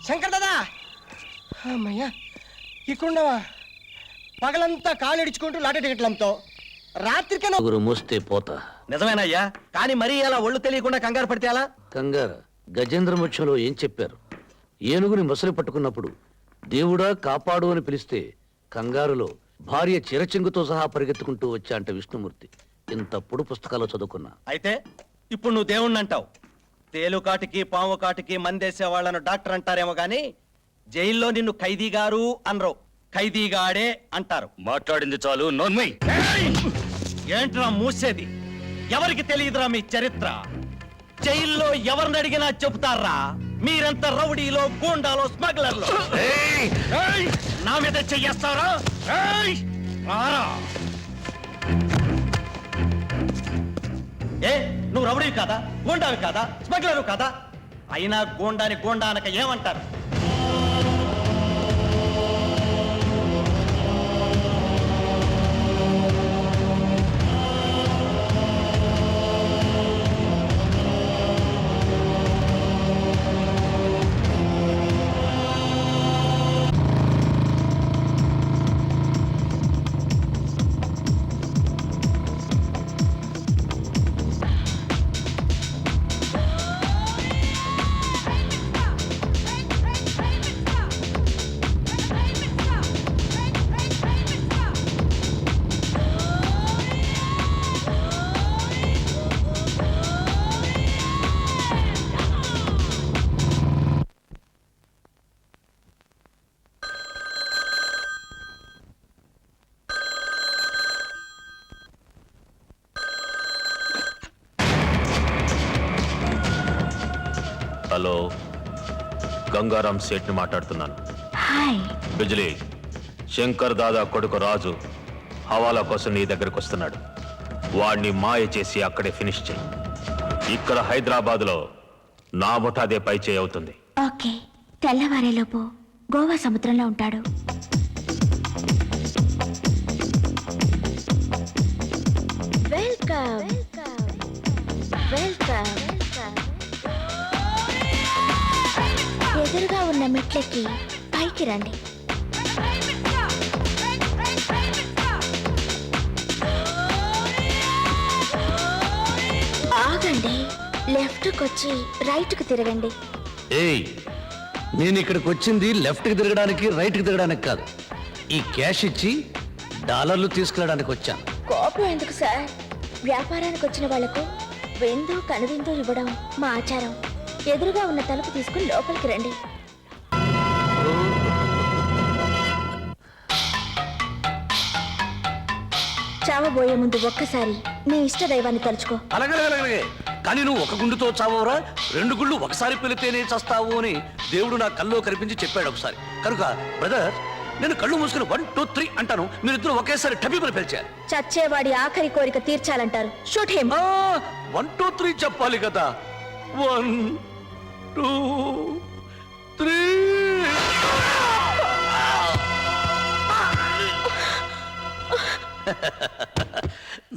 శంకర్ దాదా, అమ్మయ్యా ఇక్కడున్నావా? పగలంతా కాళ్ళిడుచుకుంటూ లాటరీ టికెట్లు అమ్ముతావు, రాత్రికైనా మోస్తే పోతా. నిజమేనయ్యా, కానీ మరీ అలా ఒళ్ళు తెలియకుండా కంగారు పడితే అలా? కంగారు గజేంద్ర మోక్షంలో ఏం చెప్పారు? ఏనుగుని మొసలి పట్టుకున్నప్పుడు దేవుడా కాపాడు అని పిలిస్తే కంగారులో భార్య చిరచెంగుతో సహా పరిగెత్తుకుంటూ వచ్చా అంట విష్ణుమూర్తి. ఇంత పొడు పుస్తకాలు చదువుకున్నా. అయితే ఇప్పుడు నువ్వు దేవుణ్ణి అంటావు. తేలుకాటికి పాము కాటికి మందేసే వాళ్లను డాక్టర్ అంటారేమో గాని జైల్లో నిన్ను ఖైదీ గారు అనరు, ఖైదీగాడే అంటారు. మాట్లాడింది చాలు, నోన్మై. ఏంట్రా మూసేది? ఎవరికి తెలియదురా మీ చరిత్ర? జైల్లో ఎవరిని అడిగినా చెబుతారా మీరెంత రౌడీలో, గూండాలో, స్మగ్లర్లో. నా మీద చెయ్యేస్తారా? ఏ నువ్వు రౌడీ కాదా, గూండావి కాదా, స్మగ్లరు కాదా? అయినా గూండాని గూండా అనక ఏమంటారు? హలో, గంగారాం సేట్ ని మాట్లాడుతున్నాను. బిజ్లీ, శంకర్ దాదా కొడుకు రాజు హవాలా కోసం నీ దగ్గరకు వస్తున్నాడు. వాడిని మాయ చేసి అక్కడే ఫినిష్ చేయి. ఇక్కడ హైదరాబాద్ లో నా ముఠాదే పై చేయి అవుతుంది. ఓకే, తెల్లవారేలోపు గోవా సముద్రంలో ఉంటాడు. Welcome welcome. ఎదురుగా ఉన్న మెట్లకి పైకి రండి. ఆగండి, లెఫ్ట్ కొచ్చి రైట్ కు తిరగండి. ఏయ్, నేను ఇక్కడికి వచ్చింది లెఫ్ట్ కి తిరగడానికి, రైట్ కి తిరగడానికి కాదు. ఈ క్యాష్ ఇచ్చి డాలర్లు తీసుకెళ్ళడానికి వచ్చాను. కోపం ఎందుకు సార్? వ్యాపారానికి వచ్చిన వాళ్లకు విందు కనువిందు ఇవ్వడం మా ఆచారం. ఎదురుగా ఉన్న తలుపు తీసుకుని లోపలికి రండి. చావబోయే ముందు ఒక్కసారి నీ ఇష్ట దైవాన్ని తలుచుకో. అలాగే, కానీ నువ్వు ఒక గుండుతో చావరా, 2 గుళ్ళు ఒకసారి పెలితేనే చస్తావు అని దేవుడు నా కల్లో కనిపించి చెప్పాడు ఒకసారి. కనుక బ్రదర్, నేను కళ్ళు మూసుకుని 1 2 3 అంటాను, మీరిద్దరు ఒకేసారి టబీబులు పిలిచారు. చచ్చేవాడి ఆఖరి కోరిక తీర్చాలంటారు. Shoot him. 1 2 3 చెప్పాలి కదా. 1 2 3.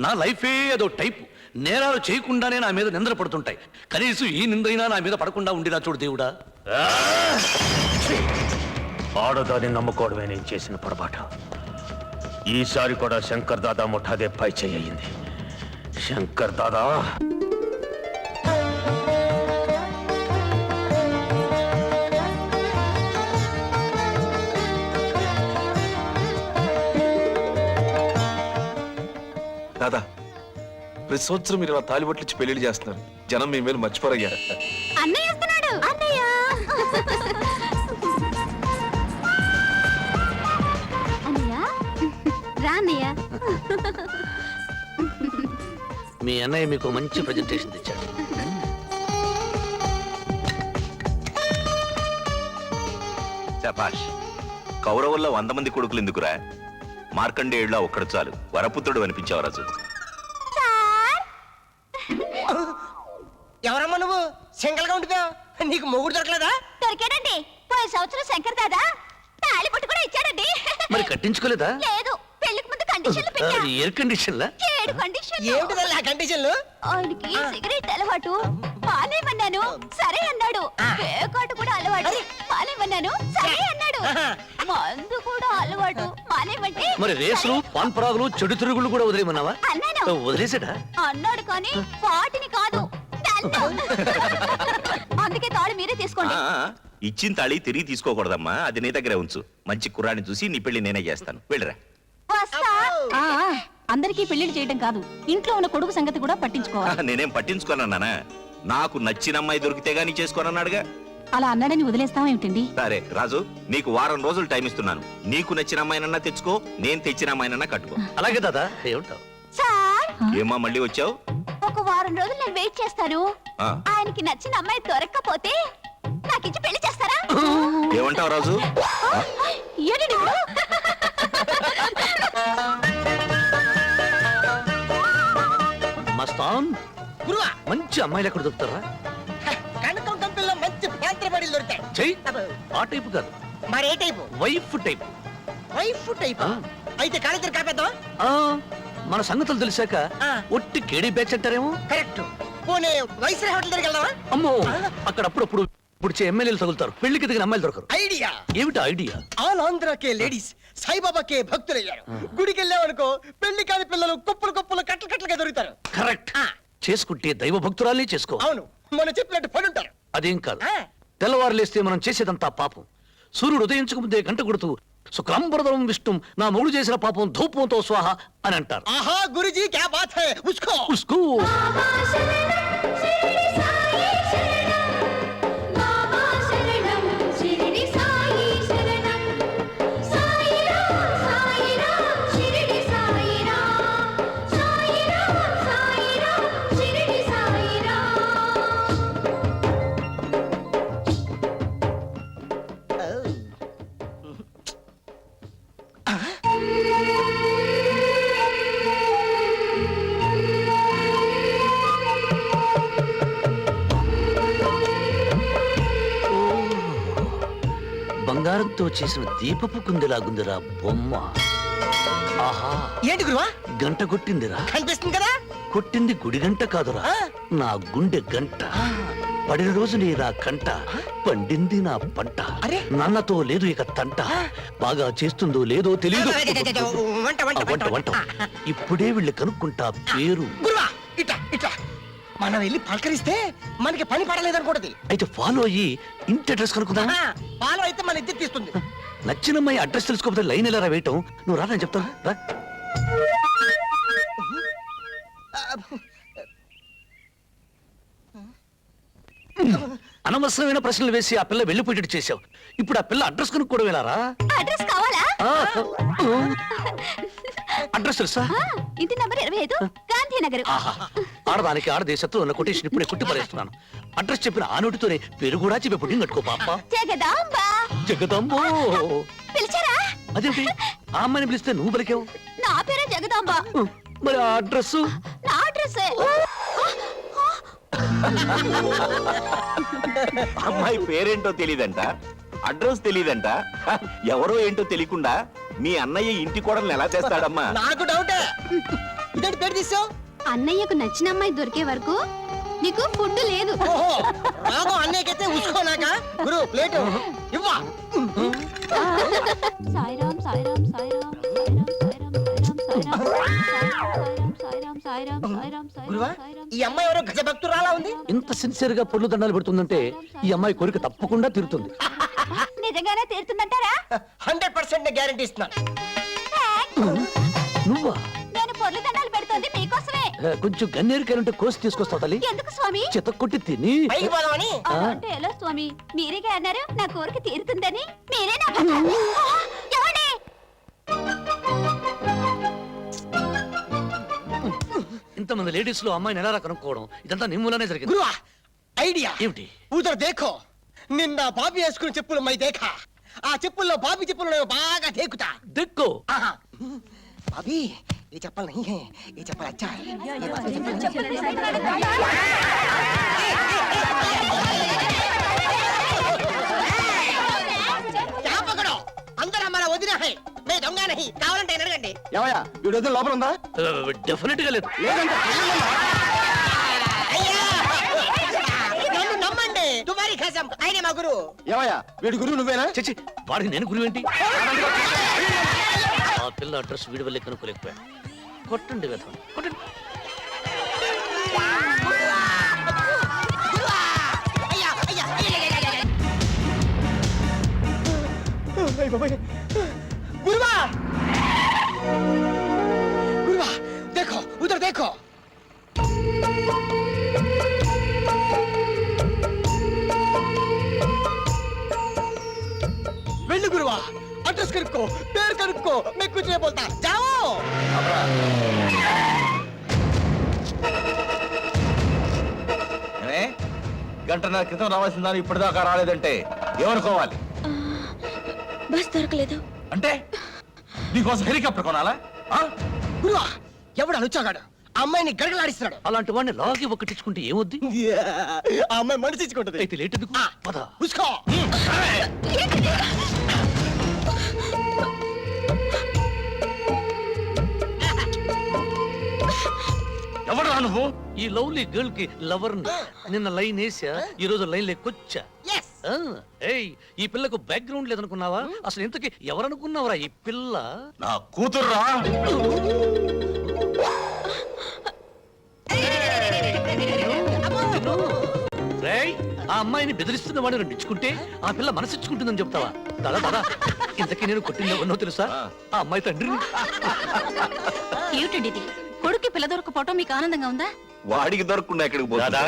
నా లైఫే అదో టైపు. నేరాలు చేయకుండానే నా మీద నిందలు పడుతుంటాయి. కనీసం ఈ నిందైనా నా మీద పడకుండా ఉండినా చూడు దేవుడా. ఆడదాన్ని నమ్ముకోవడమే నేను చేసిన పొరపాటు. ఈసారి కూడా శంకర్ దాదా ముఠాదే పై చెయ్యింది. శంకర్ దాదా, దాదా, ప్రతి సంవత్సరం మీరు తాలిబొట్లు ఇచ్చి పెళ్లిళ్ళు చేస్తున్నారు. జనం మీ మీద మర్చిపోరయ్యా. అన్నయ్య వస్తున్నాడు. అన్నయ్య అన్నయ్య. మీ అన్నయ్య మీకు మంచి ప్రజెంటేషన్ తెచ్చాడు. శభాష్. కౌరవుల్లో 100 మంది కొడుకులు ఎందుకురా? మార్కండేయుడిలో ఒక్కడు చాలు, వరపుత్రుడు అనిపించావు రాజు. ఎవరమ్మా నువ్వు? సింగల్ గా ఉండిపోయావు, నీకు మొగుడు దొరకలేదా? దొరికాడండి. పోయిన సంవత్సరం శంకర్ దాదా తాళి పట్టు కూడా ఇచ్చాడండి. మరి కట్టించుకోలేదా? లేదు, పెళ్లికి ముందు కండిషన్లు పెట్టా. ఎయిర్ కండిషన్లా? 7 కండిషన్లు. ఏమిటి ఆ కండిషన్లు? ఆయనకి సిగరెట్ అలవాటు, పాలేమన్నాను సరే అన్నాడు. పేకాటు కూడా అలవాటు, పాలేమన్నాను సరే అన్నాడు. మందు కూడా అలవాటు, మానేమంటే మరి రేసులు, పాన్ పరాగులు, చెడు తిరుగులు కూడా వదిలేమన్నావా? అన్నాను. వదిలేసాడా? అన్నాడు కానీ వాటిని కాదు, నన్ను. అందుకే తాళి మీరే తీసుకోండి. ఇచ్చిన తాళి తిరిగి తీసుకోకూడదమ్మా, అది నీ దగ్గరే ఉంచు. మంచి కుర్రాన్ని చూసి నీ పెళ్లి నేనే చేస్తాను, వెళ్ళరా. వస్తా. అందరికీ పెళ్లిళ్ళు చేయడం కాదు, ఇంట్లో ఉన్న కొడుకు సంగతి కూడా పట్టించుకోవాలి. నేనేం పట్టించుకోనన్నానా? నాకు నచ్చిన అమ్మాయి దొరికితే గానీ చేసుకోనన్నాడుగా. అలా అన్నాడని వదిలేస్తామేమిటండి? సరే రాజు, నీకు వారం రోజులు టైం ఇస్తున్నాను. నీకు నచ్చిన అమ్మాయినన్నా తెచ్చుకో, నేను తెచ్చిన అమ్మాయినన్నా కట్టుకో. అలాగే దాదా, ఏమంటావు? సార్, ఏమా మళ్ళీ వచ్చావు? ఒక వారం రోజులు నేను వెయిట్ చేస్తాను. ఆ. ఆయనకి నచ్చిన అమ్మాయి దొరక్కపోతే నాకిచ్చి పెళ్లి చేస్తారా? ఏమంటావు రాజు? ఏంటండి ఇప్పుడు? మస్తాన్, గురువా, మంచి అమ్మాయిలు ఎక్కడ దొరుకుతారా? కనకం కంపెనీలో మంచి ప్యాంత్ర బడిలు దొరుకుతాయి. చెయ్యి. ఆ టైపు కాదు, మరి ఏ type? Wife type. Wife type. ఆ. అయితే కాలేజీ కాపేద్దాం. ఆ, మన సంగతులు తెలిసాక ఆ. ఒట్టి కేడీ బ్యాచ్ అంటారేమో. కరెక్ట్. పోనీ వైస్రాయ్ హోటల్ దగ్గరికి వెళ్దామా? అమ్మో, అక్కడ అప్పుడప్పుడు పుడిచే ఎమ్మెల్యేలు తగులుతారు, పెళ్లికి దిగిన అమ్మాయిలు దొరకరు. ఐడియా. ఏమిటి ఐడియా? ఆల్ ఆంధ్రాకే లేడీస్ సాయిబాబాకే భక్తులయ్యారు. గుడికి వెళ్ళామనుకో, పెళ్లి కాని పిల్లలు కుప్పలు కుప్పలు కట్టలు కట్టలుగా దొరుకుతారు. కరెక్ట్. ఆ. చేసుకుంటే దైవ భక్తురాలే చేసుకో. అవును, మనం చెప్పినట్టు పడుంటారు. అదేం కాదు, ఆ. తెల్లవారు లేస్తే మనం చేసేదంతా పాపం. సూర్యుడు ఉదయించక ముందే గంట కొడుతూ శుక్లాంబరధరం విష్ణు, నా మొగుడు చేసిన పాపం ధూపంతో స్వాహ అని అంటారు. ఆహా గురుజీ క్యా బాత్ హై, ఉస్కో. ఉస్కూ. బంగారంతో చేసిన దీపపు కుందిలాగుందిరా బొమ్మ. ఆహా, ఏంటి గురువా గంట కొట్టిందిరా. కనిపిస్తుంది కదా? కొట్టింది గుడి గంట కాదురా, ఆ. నా గుండె గంట. పడిన రోజు నీ నా కంట, పండింది నా పంట. అరే. నాన్నతో లేదు ఇక తంట, బాగా చేస్తుందో లేదో తెలియదు. వంట వంట వంట వంట ఇప్పుడే వెళ్ళి కనుక్కుంటా పేరు. గురువా, ఇట్లా ఇట్లా మనం వెళ్ళి పలకరిస్తే మనకి పని పడలేదనుకోటది. అయితే ఫాలో అయ్యి ఇంటి అడ్రస్ కనుక్కుందా? పాలు అయితే మన ఇద్దరు తీస్తుంది. నచ్చినమ్మాయి అడ్రస్ తెలుసుకోకపోతే లైన్ ఎలా రా వేయటం? నువ్వు రా, నేను చెప్తాను రా. అనవసరమైన ప్రశ్నలు వేసి ఆ పిల్ల వెళ్ళిపోయేటట్టు చేశావు. ఇప్పుడు ఆ పిల్ల అడ్రస్ కనుక్కోవడం వెళ్ళారా? అడ్రస్ కావాలా? అడ్రస్ తెలుసా? ఇంటి నంబర్ 25, గాంధీనగర్. ఆహా, ఆడదానికి ఆడదేశంతో ఉన్న కొటేషన్ ఇప్పుడే కుట్టి పడేస్తున్నాను. అడ్రస్ చెప్పిన ఆ నోటితోనే పేరు కూడా చెప్పి పుట్టింగ్ కట్టుకో పాప. జగదాంబ. జగదాంబో. పిలిచారా? అదేంటి ఆ అమ్మాయిని పిలిస్తే నువ్వు పలికావు? నా పేరే జగదాంబ. మరి ఆ అడ్రస్? నా అడ్రస్. అమ్మాయి పేరేంటో తెలీదంట, అడ్రస్ తెలీదంట. ఎవరో ఏంటో తెలియకుండా మీ అన్నయ్య ఇంటి కోడల్ని ఎలా చేస్తాడమ్మా? నాకు డౌటే. ఇదేంటి పేరు తీసావు? అన్నయ్యకు నచ్చిన అమ్మాయి దొరికే వరకు నీకు ఫుడ్ లేదు. ఓహో, రాగో అన్నయ్యకైతే ఉసుకోనాక గురు ప్లేట్ ఇవ్వా. సాయిరామ్ సాయిరామ్ సాయిరామ్ గురువా, ఈ అమ్మాయి ఎవరో గజ భక్తురాలా ఉంది. ఇంత సిన్సియర్ గా పొర్లు దండాలు పెడుతుందంటే ఈ అమ్మాయి కోరిక తప్పకుండా తీరుతుంది. నిజంగానే తీరుతుందంటారా? 100% గ్యారెంటీ ఇస్తున్నాను. నువ్వా? నేను పొర్లు దండాలు పెడుతుంది మీకోసమే. కొంచెం గన్నేరికాయలుంటే కోసి తీసుకొస్తావు తల్లి. ఎందుకు స్వామి? చెత్త కొట్టి తిని. పైకి పోదామని. అలా అంటే ఎలా స్వామి? మీరేగా అన్నారు నా కోరిక తీరుతుందని. మీరే నా ఏమండి? ఇంతమంది లేడీస్ లో అమ్మాయిని ఎలా కనుక్కోవడం ఇదంతా నీ మూలనే జరిగింది. గురువా ఐడియా ఏమిటి? ఉదర్ దేఖో, నిన్న బాబీ వేసుకున్న చెప్పులు మై దేఖా. ఆ చెప్పుల్లో బాబీ చెప్పులు నేను బాగా దేకుతా. దిక్కు ఆహా. బాబీ ये चप्पल नहीं है, ये चप्पल अच्छा है. क्या पकड़ो, अंदर हमारा वजीर है, मैं दंगा नहीं. కావాలంటే అడగండి. ఏమయ్యా వీడు లోపల ఉందా? డెఫినెట్ గా లేదు. అయ్యా నన్ను నమ్మండి. తుమారి ఖసం ఆయన మా గురువు. ఏమయ్యా వీడి గురువు నువ్వేనా? చచ్చి వాడికి నేను గురువేంటి? ఆ పిల్ల అడ్రస్ వీడి వల్లే కనుక్కోలేకపోయా. కొట్టండి వేధం కొట్టండి. అయ్యా అయ్యా गुरुवा गुरुवा देखो उधर देखो. వెళ్ళు గురువా, అడ్రస్ కనుక్కో, పేరు కనుక్కో, मैं कुछ नहीं बोलता. जाओ. గంటన్నర క్రితం రావాల్సిన దాన్ని ఇప్పటిదాకా రాలేదంటే ఏమనుకోవాలి? బస్ దొరకలేదు. అంటే నీకోసం హెలికాప్టర్ కొనాలా? గురువా ఎవడు అలుచాగాడు ఆ అమ్మాయిని గడగలాడిస్తున్నాడు. అలాంటి వాడిని లాగి ఒక్కటించుకుంటే ఏమొద్ది? ఆ అమ్మాయి మనసు ఇచ్చుకుంటది. అయితే లేట్ ఎందుకు? పద. ఉస్కో. ఎవరు నువ్వు? ఈ లవ్లీ గర్ల్ కి లవర్ నిన్న లైన్ వేసా, ఈ రోజు లైన్ లెక్కొచ్చా. Yes. ఏయ్ ఈ పిల్లకు బ్యాక్గ్రౌండ్ లేదనుకున్నావా? అసలు ఇంతకి ఎవరనుకున్నావరా ఈ పిల్ల? నా కూతుర్రా. రేయ్ ఆ అమ్మాయిని బెదిరిస్తున్న వాడిని రెండించుకుంటే ఆ పిల్ల మనసిచ్చుకుంటుందని చెప్తావా? దాదా దాదా ఇంతకీ నేను కొట్టింది ఎవరినో తెలుసా? ఆ అమ్మాయి తండ్రిని. ఏమిటండి ఇది? కొడుక్కి పిల్ల దొరకపోవటం మీకు ఆనందంగా ఉందా? వాడికి దొరకకుండా ఎక్కడికి పోదా?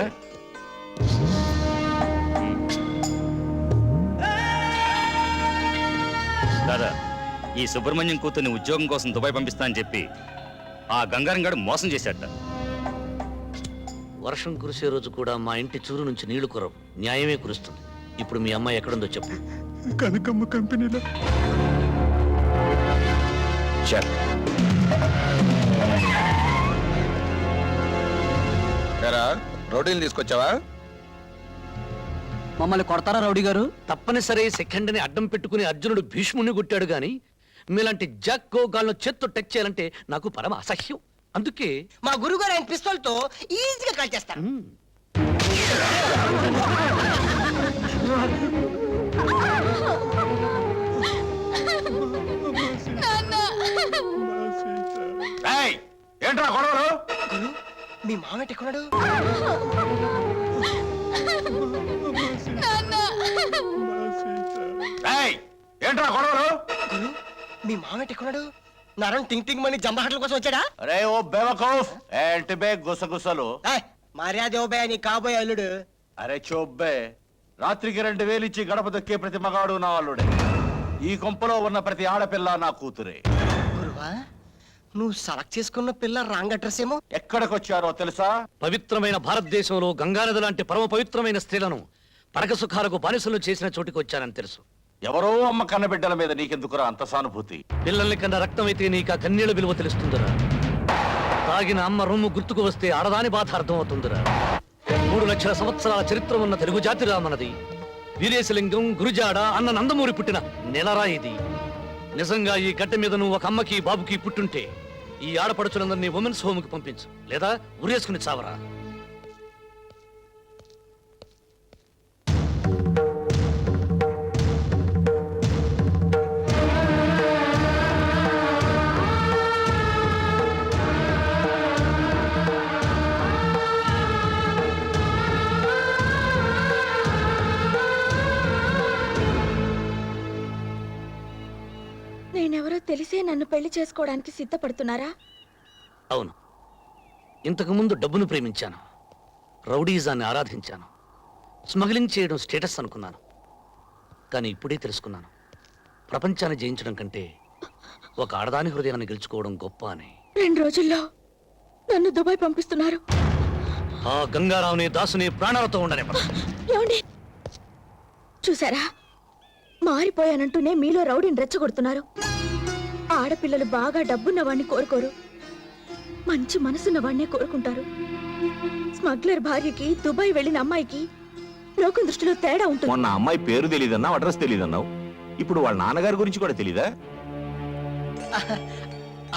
దాదా ఈ సుబ్రహ్మణ్యం కూతుర్ని ఉద్యోగం కోసం దుబాయ్ పంపిస్తానని చెప్పి ఆ గంగారం గారు మోసం చేశాట. వర్షం కురిసే రోజు కూడా మా ఇంటి చూరు నుంచి నీళ్లు కురవు, న్యాయమే కురుస్తుంది. ఇప్పుడు మీ అమ్మాయి ఎక్కడుందో చెప్పు. కనకమ్మ కంపెనీలో. రౌడీలు తీసుకొచ్చావా? మమ్మల్ని కొడతారా రౌడీ గారు? తప్పనిసరి సెకండ్ ని అడ్డం పెట్టుకుని అర్జునుడు భీష్ముని కొట్టాడు గాని మీలాంటి జక్కో గాలను చేత్తో టచ్ చేయాలంటే నాకు పరమ అసహ్యం. అందుకే మా గురుగారు ఆయన పిస్తోల్ తో ఈజీగా కాల్ చేస్తారు. ఏంట్రా గొడవలు? గురు మీ మామ ఎక్కడున్నాడు? ఏంట్రా గొడవలు? గురు మీ మామ ఎక్కడున్నాడు? నరం టింగ్ టింగ్ మని జంబహట్ల కోసం వచ్చాడా? అరే ఓ బేవకూఫ్, ఏంటి బే గుసగుసలు? మర్యాద ఇవ్వబోయే నీ కాబోయే అల్లుడు. అరే చోబ్బే, రాత్రికి 2000 ఇచ్చి గడప దొక్కే ప్రతి మగాడు నా అల్లుడే. ఈ కొంపలో ఉన్న ప్రతి ఆడపిల్ల నా కూతురే. గురువా నువ్వు సెలెక్ట్ చేసుకున్న పిల్ల రాంగ్ అడ్రస్ ఏమో. ఎక్కడికొచ్చారో తెలుసా? పవిత్రమైన భారతదేశంలో గంగానది లాంటి పరమ పవిత్రమైన స్త్రీలను పరక సుఖాలకు బానిసలు చేసిన చోటికి వచ్చానని తెలుసు. ఎవరో అమ్మ కన్నబిడ్డల మీద నీకెందుకురా అంత సానుభూతి? పిల్లల్ని కన్నా రక్తం అయితే నీకు ఆ కన్నీళ్ళ విలువ తెలుస్తుందిరా. తాగిన అమ్మ రొమ్ము గుర్తుకు వస్తే ఆడదాని బాధ అర్థం అవుతుందిరా. 3 లక్షల సంవత్సరాల చరిత్ర ఉన్న తెలుగు జాతిరా మనది. వీరేశలింగం, గురుజాడ అన్న నందమూరి పుట్టిన నెలరా ఇది. నిజంగా ఈ గడ్డ మీద నువ్వు ఒక అమ్మకి బాబుకి పుట్టుంటే ఈ ఆడపడుచులందరినీ ఉమెన్స్ హోమ్ కి పంపించు, లేదా ఉరేసుకుని చావరా. నేనెవరో తెలిసే నన్ను పెళ్లి చేసుకోవడానికి సిద్ధపడుతున్నారా? అవును, ఇంతకుముందు డబ్బును ప్రేమించాను, రౌడీజాన్ని ఆరాధించాను, స్మగ్లింగ్ చేయడం స్టేటస్ అనుకున్నాను. కానీ ఇప్పుడే తెలుసుకున్నాను, ప్రపంచాన్ని జయించడం కంటే ఒక ఆడదాని హృదయాన్ని గెలుచుకోవడం గొప్ప అని. 2 రోజుల్లో నన్ను దుబాయ్ పంపిస్తున్నారు. ఆ గంగారావుని దాసుని ప్రాణాలతో ఉండని ఏమండి చూసారా, మారిపోయానంటూనే మీలో రౌడీని రెచ్చగొడుతున్నారు. ఆడపిల్లలు బాగా డబ్బున్న వాడిని కోరుకోరు, మంచి మనసున్న వాడినే కోరుకుంటారు. స్మగ్లర్ భార్యకి దుబాయ్ వెళ్ళిన అమ్మాయికి లోకం దృష్టిలో తేడా ఉంటుంది. మొన్న అమ్మాయి పేరు తెలియదన్నావు, అడ్రస్ తెలియదన్నావు. ఇప్పుడు వాళ్ళ నాన్నగారి గురించి కూడా తెలీదా?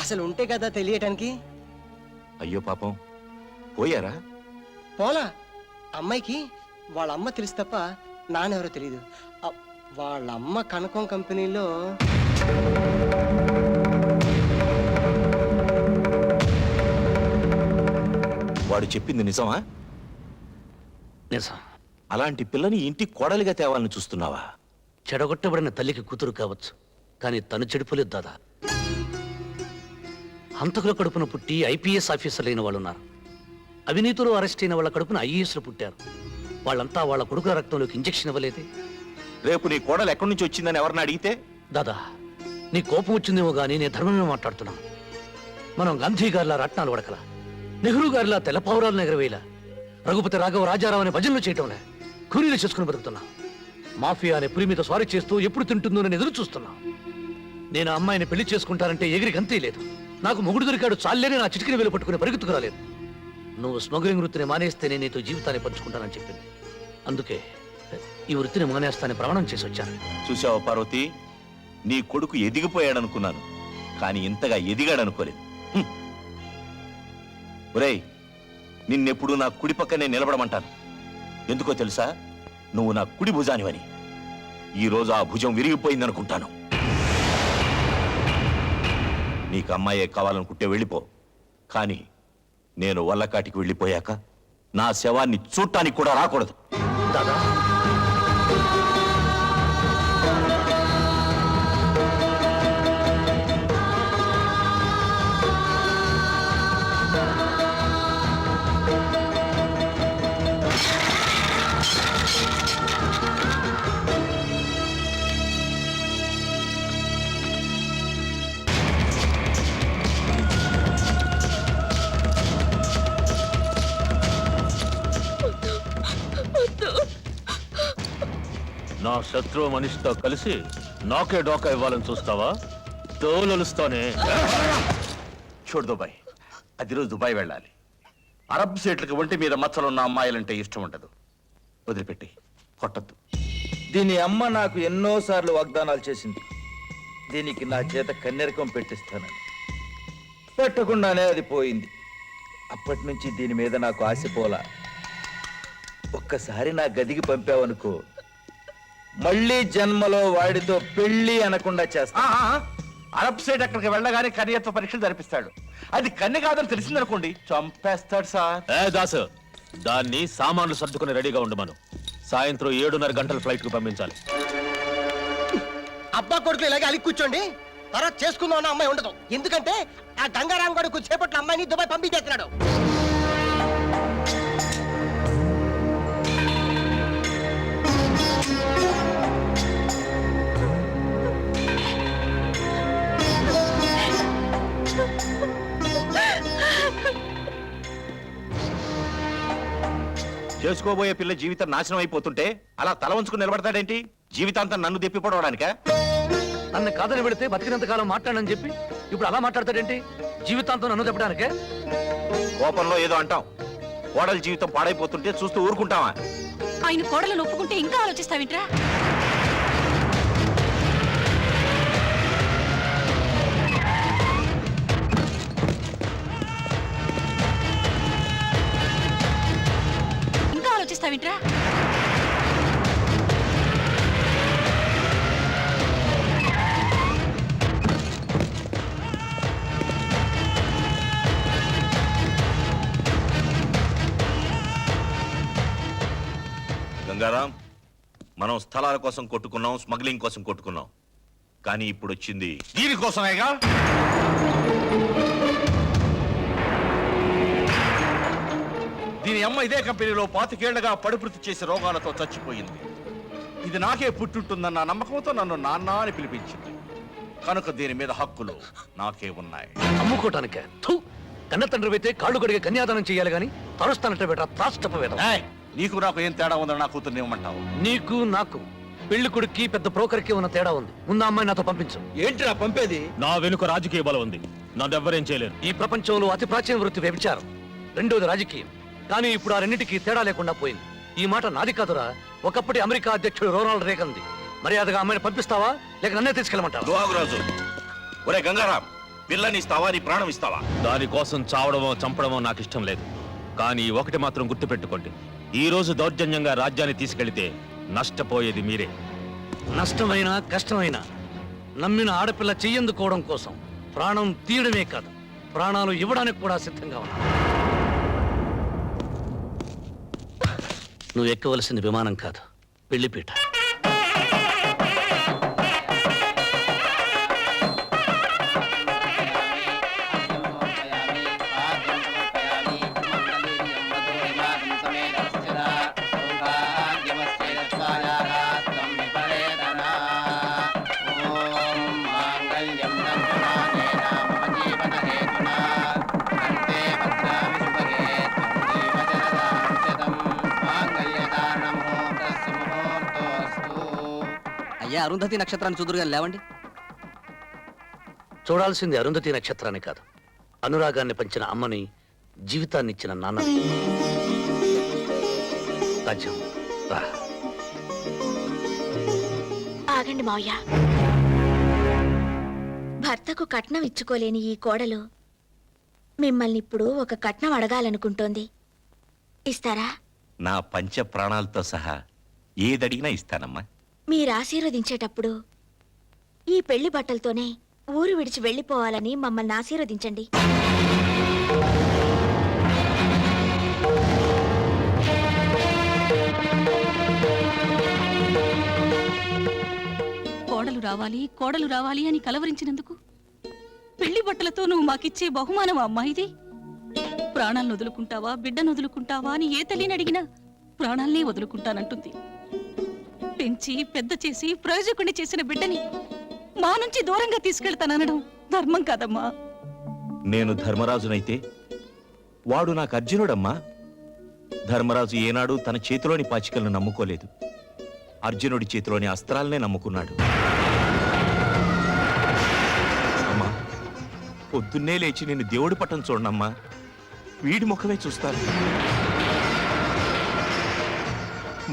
అసలు ఉంటే కదా తెలియటానికి. అయ్యో పాపం, పోయారా? పోలా. అమ్మాయికి వాళ్ళ అమ్మ తెలుసు తప్ప నాన్నెవరో తెలీదు. వాళ్ళ అమ్మ కనకం కంపెనీలో వాడు చెప్పింది నిజమా? నిజం. అలాంటి పిల్లని ఇంటి కోడలిగా తేవాలని చూస్తున్నావా? చెడగొట్టబడిన తల్లికి కూతురు కావచ్చు, కానీ తను చెడిపోలేదు దాదా. హంతకుల కడుపున పుట్టి ఐపీఎస్ ఆఫీసర్లు అయిన వాళ్ళు ఉన్నారు. అవినీతిలో అరెస్ట్ అయిన వాళ్ళ కడుపున ఐఏఎస్లు పుట్టారు. వాళ్ళంతా వాళ్ళ కొడుకుల రక్తంలోకి ఇంజెక్షన్ ఇవ్వలేదే. రేపు నీ కోడలు ఎక్కడి నుంచి వచ్చిందని ఎవరిని అడిగితే? దాదా, నీ కోపం వచ్చిందేమో గానీ నేను ధర్మమే మాట్లాడుతున్నాను. మనం గాంధీ గారిలా రత్నాలు వడకల, నెహ్రూ గారిలా తెల్లపావురాలు ఎగరవేలా, రఘుపతి రాఘవ రాజారావు అనే భజనలు చేయటంలే కూలీలు చేసుకుని బతుకుతున్నా. మాఫియా అనే పురి మీద స్వారీ చేస్తూ ఎప్పుడు తింటుందో నేను ఎదురు చూస్తున్నా. నేను ఆ అమ్మాయిని పెళ్లి చేసుకుంటానంటే ఎగిరి గంతే లేదు. నాకు మొగుడు దొరికాడు చాలేని నా చిటికిన వేలు పట్టుకుని పరిగెత్తుకు రాలేదు. నువ్వు స్మగ్లింగ్ వృత్తిని మానేస్తే నేను నీతో జీవితాన్ని పంచుకుంటానని చెప్పింది. అందుకే ఈ వృత్తిని మానేస్తానని ప్రమాణం చేసి వచ్చాను. చూసావా పార్వతి, నీ కొడుకు ఎదిగిపోయాడనుకున్నాను, కానీ ఇంతగా ఎదిగాడనుకోలేదు. ఒరేయ్, నిన్నెప్పుడు నా కుడి పక్కనే నిలబడమంటాను. ఎందుకో తెలుసా? నువ్వు నా కుడి భుజానివని. ఈ రోజు ఆ భుజం విరిగిపోయిందనుకుంటాను. నీకు అమ్మాయే కావాలనుకుంటే వెళ్ళిపో, కానీ నేను వల్లకాటికి వెళ్ళిపోయాక నా శవాన్ని చూడటానికి కూడా రాకూడదు. దాదా, నా శత్రువు మనిషితో కలిసి నాకే డోకా ఇవ్వాలని చూస్తావా? తోలొలుస్తానే. చూడు దుబాయ్, అది రోజు దుబాయ్ వెళ్ళాలి. అరబ్ సీట్లకి ఒంటి మీద మచ్చలున్న అమ్మాయిలంటే ఇష్టం ఉండదు. వదిలిపెట్టి, కొట్టద్దు. దీని అమ్మ నాకు ఎన్నోసార్లు వాగ్దానాలు చేసింది, దీనికి నా చేత కన్నెరకం పెట్టిస్తానని. పెట్టకుండానే అది పోయింది. అప్పటి నుంచి దీని మీద నాకు ఆశ పోలా. ఒక్కసారి నా గదికి పంపావనుకో, మళ్ళీ జన్మలో వాడితో పెళ్లి అనకుండా చేస్తా. అరబ్ సైడ్ అక్కడికి వెళ్ళగానే కన్యత్వ పరీక్షలు జరిపిస్తాడు. అది కన్య కాదని తెలిసిందనుకోండి, చంపేస్తాడు సార్. దాసు, దాన్ని సామాన్లు సర్దుకుని రెడీగా ఉండమను. సాయంత్రం 7:30 గంటల ఫ్లైట్ కు పంపించాలి. అబ్బా కొడుకులు ఇలాగే అలిగి కూర్చోండి, తర్వాత చేసుకుందాం అన్న అమ్మాయి ఉండదు. ఎందుకంటే ఆ గంగారాం గడు సేపట్ల అమ్మాయిని దుబాయ్ పంపించేస్తున్నాడు. చేసుకోబోయే పిల్ల జీవితం నాశనం అయిపోతుంటే అలా తల వంచుకుని నిలబడతాడేంటి? జీవితాంతం నన్ను దెప్పిపోవడానికా? నన్ను కాదని పెడితే బతికినంత కాలం మాట్లాడనని చెప్పి ఇప్పుడు అలా మాట్లాడతాడేంటి? జీవితాంతం నన్ను చెప్పడానికే? కోపంలో ఏదో అంటాం. కోడల జీవితం పాడైపోతుంటే చూస్తూ ఊరుకుంటావా? ఆయన కోడలను ఒప్పుకుంటే ఇంకా ఆలోచిస్తావేంట్రా? ఇంకా ఆలోచిస్తావేంట్రా? గంగారాం, మనం స్థలాల కోసం కొట్టుకున్నాం, స్మగ్లింగ్ కోసం కొట్టుకున్నాం, కానీ ఇప్పుడు వచ్చింది దీనికోసమేగా. దీని అమ్మ ఇదే కంపెనీలో 25 ఏళ్లుగా పడుపుృతి చేసి రోగాలతో చచ్చిపోయింది. ఇది నాకే పుట్టుంటుందన్న నమ్మకంతో నన్ను నాన్న అని పిలిపించింది. కనుక దీని మీద హక్కులు నాకే ఉన్నాయి. అమ్ముకోటానికే? థూ, కన్న తండ్రి అయితే కాళ్ళు కడిగే కన్యాదానం చేయాలి గాని తరుస్తానంటే బేట తాష్టప వేట. నీకు నాకు ఏం తేడా ఉందని నా కూతుర్ని ఇవ్వమంటావు? నీకు నాకు పెళ్లి కొడుక్కి పెద్ద బ్రోకర్కి ఉన్న తేడా ఉంది. ముందు ఆ అమ్మాయి నాతో పంపించు. ఏంటి పంపేది? నా వెనుక రాజకీయ బలం ఉంది, నన్నెవ్వరేం చేయలేరు. ఈ ప్రపంచంలో అతి ప్రాచీన వృత్తి వ్యభిచారం, రెండోది రాజకీయం. కానీ ఇప్పుడు ఆ రెండింటికి తేడా లేకుండా పోయింది. ఈ మాట నాది కాదురా, ఒకప్పటి అమెరికా అధ్యక్షుడు రొనాల్డ్ రేగన్ది. మర్యాదగా అమ్మాయిని పంపిస్తావా లేక నన్నే తీసుకెళ్ళమంటావా? లోహాగురాజు, ఒరే గంగారాం, పిల్లని ఇస్తావా, నీ ప్రాణం ఇస్తావా? దానికోసం చావడమో చంపడమో నాకు ఇష్టం లేదు. కానీ ఒకటి మాత్రం గుర్తుపెట్టుకోండి, ఈ రోజు దౌర్జన్యంగా రాజ్యాన్ని తీసుకెళ్తే నష్టపోయేది మీరే. నష్టమైనా కష్టమైనా నమ్మిన ఆడపిల్ల చెయ్యందుకోవడం కోసం ప్రాణం తీయడమే కాదు, ప్రాణాలు ఇవ్వడానికి కూడా సిద్ధంగా ఉన్నా. నువ్వు ఎక్కవలసింది విమానం కాదు, పెళ్లిపీట. అయ్యా, అరుంధతి నక్షత్రాన్ని చూదురుగా లేవండి. చూడాల్సింది అరుంధతి నక్షత్రాన్ని కాదు, అనురాగాన్ని పంచిన అమ్మని, జీవితాన్ని ఇచ్చిన నాన్నని. రాజ్యం రా. ఆగండి మావయ్య. భర్తకు కట్నం ఇచ్చుకోలేని ఈ కోడలు మిమ్మల్ని ఇప్పుడు ఒక కట్నం అడగాలనుకుంటోంది. ఇస్తారా? నా పంచ ప్రాణాలతో సహా ఏదడిగినా ఇస్తానమ్మా. మీరు ఆశీర్వదించేటప్పుడు ఈ పెళ్లి బట్టలతోనే ఊరు విడిచి వెళ్ళిపోవాలని మమ్మల్ని ఆశీర్వదించండి. కోడలు రావాలి అని కలవరించినందుకు పెళ్లి బట్టలతో నువ్వు మాకిచ్చే బహుమానం అమ్మాయిది. ప్రాణాలను వదులుకుంటావా, బిడ్డను వదులుకుంటావా అని ఏ తల్లిని అడిగినా ప్రాణాలనే వదులుకుంటానంటుంది. పెంచి పెద్ద చేసి ప్రయోజకుడిని చేసిన బిడ్డని మా నుంచి దూరంగా తీసుకెళ్తాననడం ధర్మం కాదమ్మా. నేను ధర్మరాజునైతే వాడు నాకు అర్జునుడమ్మా. ధర్మరాజు ఏనాడు తన చేతిలోని పాచికలను నమ్ముకోలేదు, అర్జునుడి చేతిలోని అస్త్రాలనే నమ్ముకున్నాడు. అమ్మా, పొద్దున్నే లేచి నేను దేవుడి పట్టం చూడనమ్మా, వీడి ముఖమే చూస్తాను.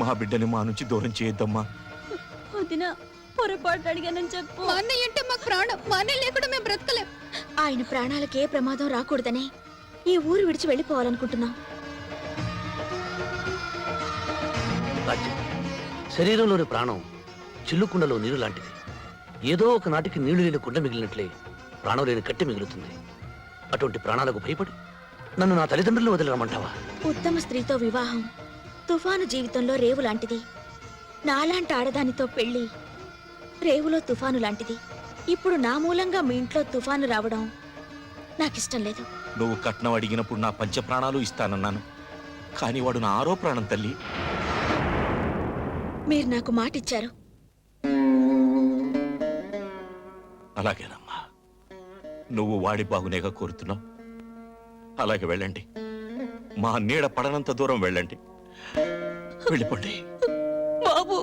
మా బిడ్డని మా నుంచి దూరం చేయొద్దమ్మా. వదినా, పొరపాటు అడిగానని చెప్పు. మా అన్నయ్య అంటే మాకు ప్రాణం. మా అన్నయ్య లేకుండా మేము బ్రతకలేం. ఆయన ప్రాణాలకు ఏ ప్రమాదం రాకూడదనే ఈ ఊరు విడిచి వెళ్ళిపోవాలనుకుంటున్నాం. రాజ్యం, శరీరంలోని ప్రాణం చిల్లుకుండలో నీరు లాంటిది. ఏదో ఒక నాటికి నీళ్లు లేని కుండ మిగిలినట్లే ప్రాణం లేని కట్టి మిగులుతుంది. అటువంటి ప్రాణాలకు భయపడి నన్ను నా తల్లిదండ్రులు వదిలిరమ్మంటావా? ఉత్తమ స్త్రీతో వివాహం తుఫాను జీవితంలో రేవు లాంటిది. నాలాంటి ఆడదానితో పెళ్లి రేవులో తుఫాను లాంటిది. ఇప్పుడు నా మూలంగా మీ ఇంట్లో తుఫాను రావడం నాకిష్టం లేదు. నువ్వు కట్నం అడిగినప్పుడు నా పంచ ప్రాణాలు ఇస్తానన్నాను, కానీ వాడు నా ఆరో ప్రాణం తల్లి. మీరు నాకు మాట ఇచ్చారు. అలాగేనమ్మా, నువ్వు వాడి బాగునేగా కోరుతున్నావు. అలాగే వెళ్ళండి, మా నీడ పడనంత దూరం వెళ్ళండి. వెళ్ళిపోండి బాబు.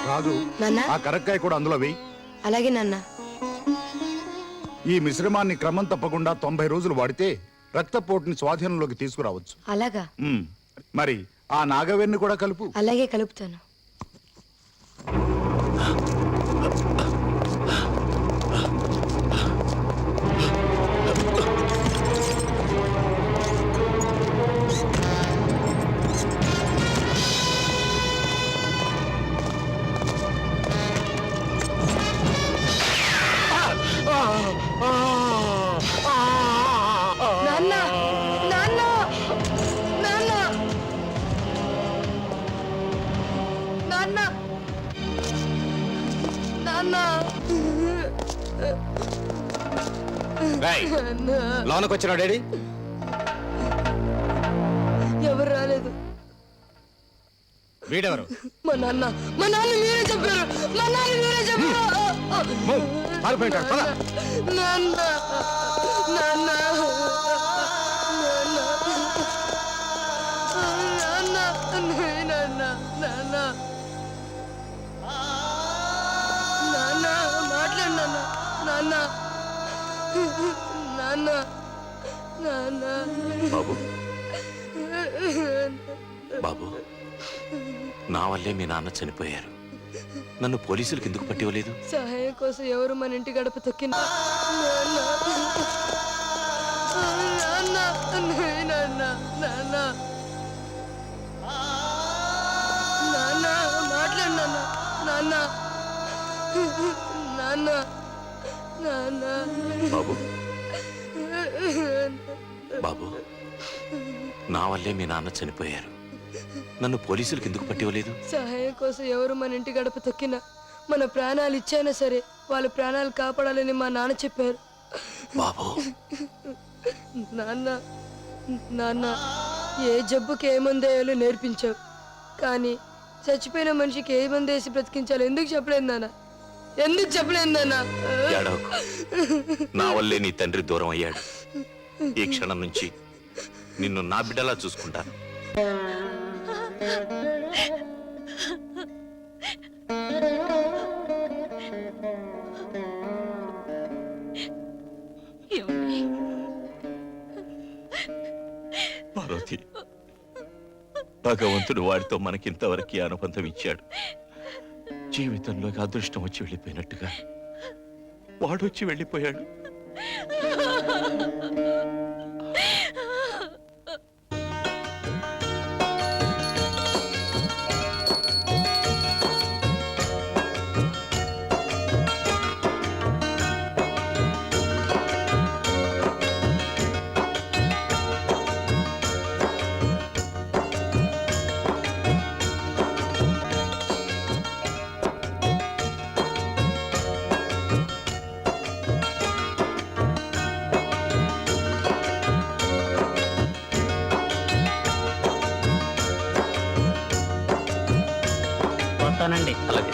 రాజు, ఆ కరక్కాయ కూడా అందులో వెయ్యి. అలాగే నాన్న. ఈ మిశ్రమాన్ని క్రమం తప్పకుండా 90 రోజులు వాడితే రక్తపోటుని స్వాధీనంలోకి తీసుకురావచ్చు. అలాగా? మరి ఆ నాగవెన్ను కూడా కలుపు. అలాగే కలుపుతాను. నాన్న నాన్న నాన్న నాన్న నాన్న లోనకు వచ్చిన డాడీ ఎవరు రాలేదు. వీడెవరు? మా నాన్న మీరే చెప్పారు. మా నాన్న మీరే చెప్పారు. నాన్న నాన్న నాన్న నాన్న నాన్న మాట్లాడు నాన్న నాన్న నాన్న బాబు బాబు, నా వల్లే మీ నాన్న చనిపోయారు. నన్ను పోలీసులకు ఎందుకు పట్టివ్వలేదు? సహాయం కోసం ఎవరు మన ఇంటి గడప తొక్కిన నాన్న నాన్న నాన్న నాన్న నాన్న మాట్లాడు నాన్న నాన్న నాన్న బాబు బాబు, నా వల్లే మీ నాన్న చనిపోయారు. నన్ను పోలీసులకు ఎందుకు పట్టివ్వలేదు? సహాయం కోసం ఎవరు మన ఇంటి గడప తొక్కినా మన ప్రాణాలు ఇచ్చైనా సరే వాళ్ళ ప్రాణాలు కాపాడాలని మా నాన్న చెప్పారు. బాబు నాన్న నాన్న ఏ జబ్బుకి ఏ మందు వేయాలో నేర్పించావు, కానీ చచ్చిపోయిన మనిషికి ఏ మందు వేసి బ్రతికించాలో ఎందుకు చెప్పలేదు నాన్న? ఎందుకు చెప్పలేదు నాన్న? ఏడవకు. నా వల్లే నీ తండ్రి దూరం అయ్యాడు. ఈ క్షణం నుంచి నిన్ను నా బిడ్డలా చూసుకుంటాను. ఏమండి? పార్వతి, భగవంతుడు వాడితో మనకింతవరకు అనుబంధం ఇచ్చాడు. జీవితంలోకి అదృష్టం వచ్చి వెళ్ళిపోయినట్టుగా వాడు వచ్చి వెళ్ళిపోయాడు. వస్తానండి. అలాగే